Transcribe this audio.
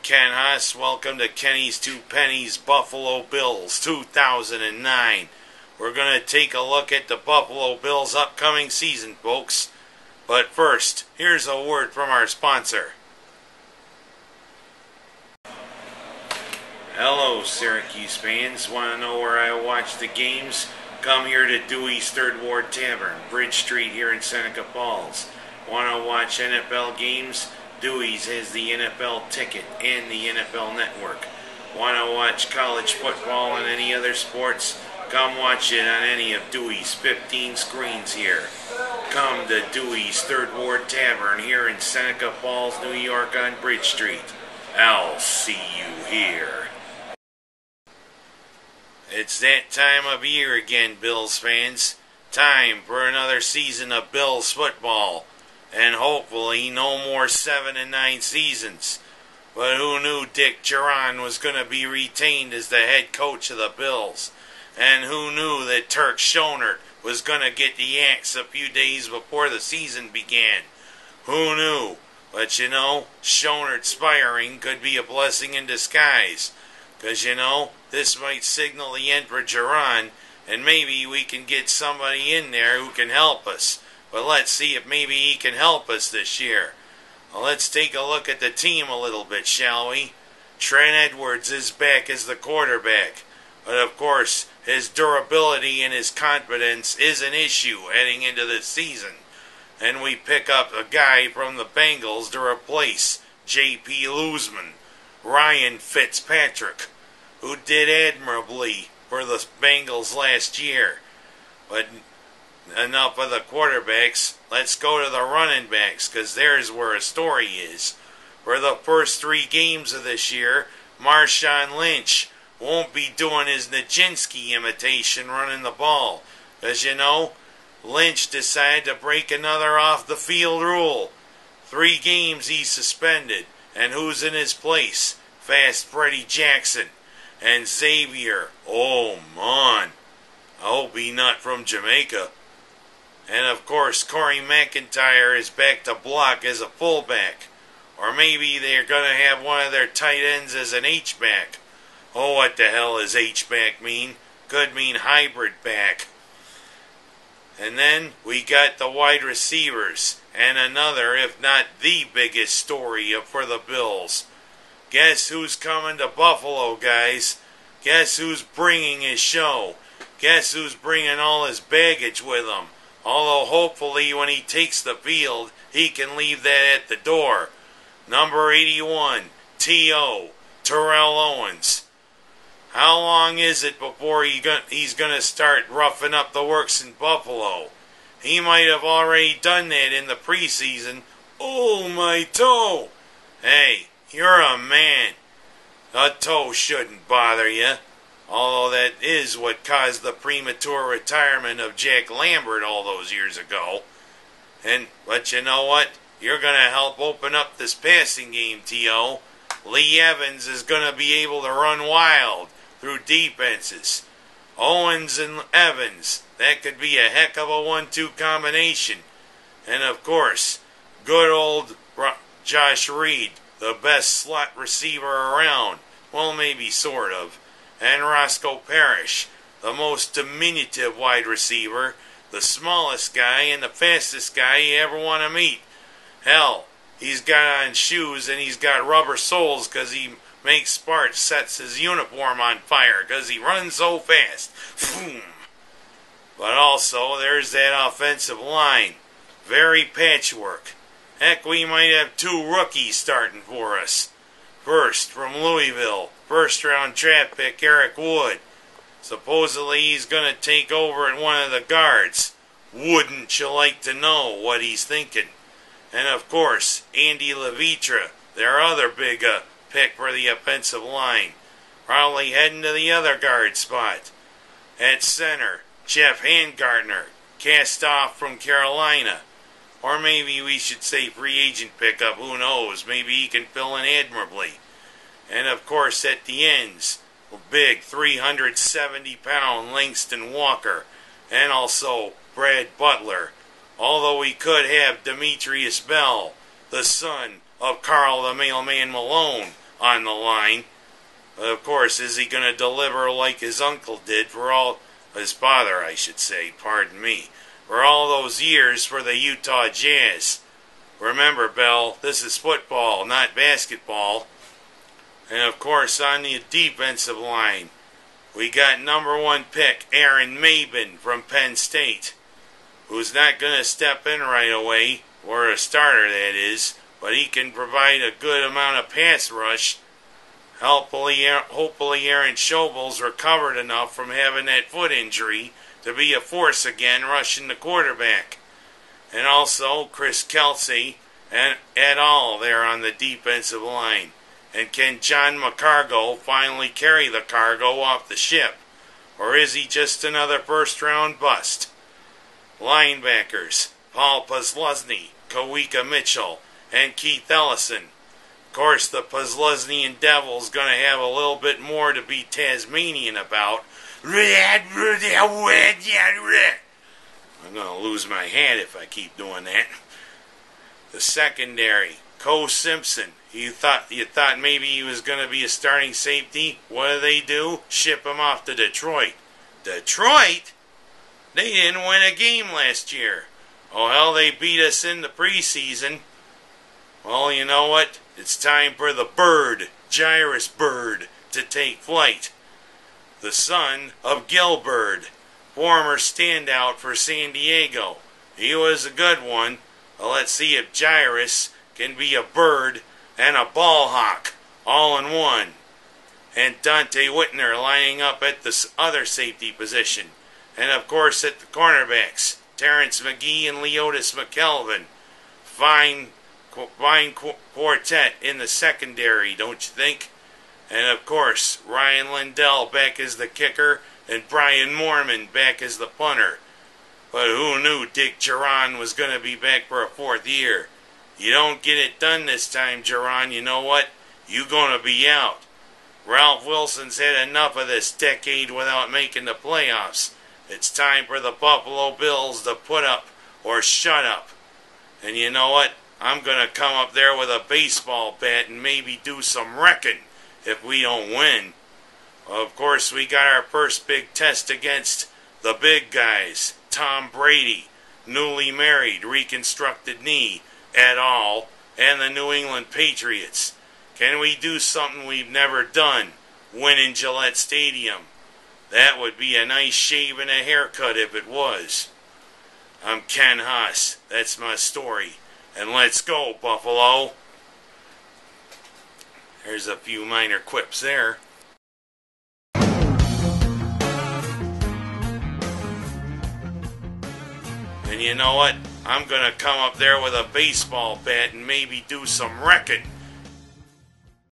Ken Haas. Welcome to Kenny's Two Pennies Buffalo Bills 2009. We're going to take a look at the Buffalo Bills' upcoming season, folks. But first, here's a word from our sponsor. Hello, Syracuse fans. Want to know where I watch the games? Come here to Dewey's Third Ward Tavern, Bridge Street here in Seneca Falls. Want to watch NFL games? Dewey's has the NFL ticket and the NFL network. Want to watch college football and any other sports? Come watch it on any of Dewey's 15 screens here. Come to Dewey's Third Ward Tavern here in Seneca Falls, New York on Bridge Street. I'll see you here. It's that time of year again, Bills fans. Time for another season of Bills football. And hopefully no more 7-9 seasons. But who knew Dick Duran was going to be retained as the head coach of the Bills? And who knew that Turk Schonert was going to get the axe a few days before the season began? Who knew? But you know, Schonert's firing could be a blessing in disguise. Because you know, this might signal the end for Duran, and maybe we can get somebody in there who can help us. But let's see if maybe he can help us this year. Well, let's take a look at the team a little bit, shall we? Trent Edwards is back as the quarterback. But of course, his durability and his confidence is an issue heading into this season. And we pick up a guy from the Bengals to replace J.P. Luzman, Ryan Fitzpatrick, who did admirably for the Bengals last year. But enough of the quarterbacks. Let's go to the running backs, because there's where a story is. For the first 3 games of this year, Marshawn Lynch won't be doing his Nijinsky imitation running the ball. Because, you know, Lynch decided to break another off-the-field rule. 3 games he's suspended. And who's in his place? Fast Freddie Jackson. And Xavier. Oh, man. I hope he's not from Jamaica. And of course, Corey McIntyre is back to block as a fullback. Or maybe they're going to have one of their tight ends as an H-back. Oh, what the hell does H-back mean? Could mean hybrid back. And then we got the wide receivers. And another, if not the biggest story for the Bills. Guess who's coming to Buffalo, guys? Guess who's bringing his show? Guess who's bringing all his baggage with him? Although hopefully when he takes the field, he can leave that at the door. Number 81, T.O., Terrell Owens. How long is it before he's going to start roughing up the works in Buffalo? He might have already done that in the preseason. Oh, my toe! Hey, you're a man. A toe shouldn't bother you. Although that is what caused the premature retirement of Jack Lambert all those years ago. But you know what? You're going to help open up this passing game, T.O. Lee Evans is going to be able to run wild through defenses. Owens and Evans, that could be a heck of a 1-2 combination. And of course, good old Josh Reed, the best slot receiver around. Well, maybe sort of. And Roscoe Parrish, the most diminutive wide receiver, the smallest guy and the fastest guy you ever want to meet. Hell, he's got on shoes and he's got rubber soles because he makes Sparks sets his uniform on fire because he runs so fast. Boom. But also, there's that offensive line. Very patchwork. Heck, we might have 2 rookies starting for us. First, from Louisville, first-round draft pick Eric Wood. Supposedly he's going to take over at one of the guards. Wouldn't you like to know what he's thinking? And of course, Andy Levitre, their other big pick for the offensive line. Probably heading to the other guard spot. At center, Jeff Handgartner, cast off from Carolina. Or maybe we should say free agent pickup, who knows, maybe he can fill in admirably. And of course at the ends, big 370-pound Langston Walker, and also Brad Butler. Although we could have Demetrius Bell, the son of Carl the Mailman Malone, on the line. But of course, is he going to deliver like his uncle did his father, I should say, pardon me, for all those years for the Utah Jazz? Remember, Bell, this is football, not basketball. And of course, on the defensive line, we got number 1 pick Aaron Maben from Penn State, who's not going to step in right away, or a starter that is, but he can provide a good amount of pass rush. Hopefully Aaron Schobel's recovered enough from having that foot injury to be a force again rushing the quarterback. And also Chris Kelsey and et al. There on the defensive line. And can John McCargo finally carry the cargo off the ship? Or is he just another first-round bust? Linebackers, Paul Posluszny, Kawika Mitchell, and Keith Ellison. Of course, the Posluszny Devil's going to have a little bit more to be Tasmanian about. I'm going to lose my hat if I keep doing that. The secondary, Co Simpson. You thought maybe he was going to be a starting safety. What do? Ship him off to Detroit. Detroit? They didn't win a game last year. Oh, hell, they beat us in the preseason. Well, you know what? It's time for the bird, Jairus Bird, to take flight. The son of Gilbert, former standout for San Diego. He was a good one. Well, let's see if Jairus can be a bird and a ball hawk all in one. And Dante Whitner lining up at the other safety position. And of course at the cornerbacks, Terrence McGee and Leotis McKelvin. Fine quartet in the secondary, don't you think? And of course, Ryan Lindell back as the kicker and Brian Mormon back as the punter. But who knew Dick Geron was going to be back for a 4th year? You don't get it done this time, Geron, you know what? You going to be out. Ralph Wilson's had enough of this decade without making the playoffs. It's time for the Buffalo Bills to put up or shut up. And you know what? I'm going to come up there with a baseball bat and maybe do some wrecking if we don't win. Well, of course, we got our first big test against the big guys. Tom Brady, newly married, reconstructed knee, et al., and the New England Patriots. Can we do something we've never done? Win in Gillette Stadium. That would be a nice shave and a haircut if it was. I'm Ken Haas. That's my story. And let's go, Buffalo. There's a few minor quips there. And you know what? I'm going to come up there with a baseball bat and maybe do some wrecking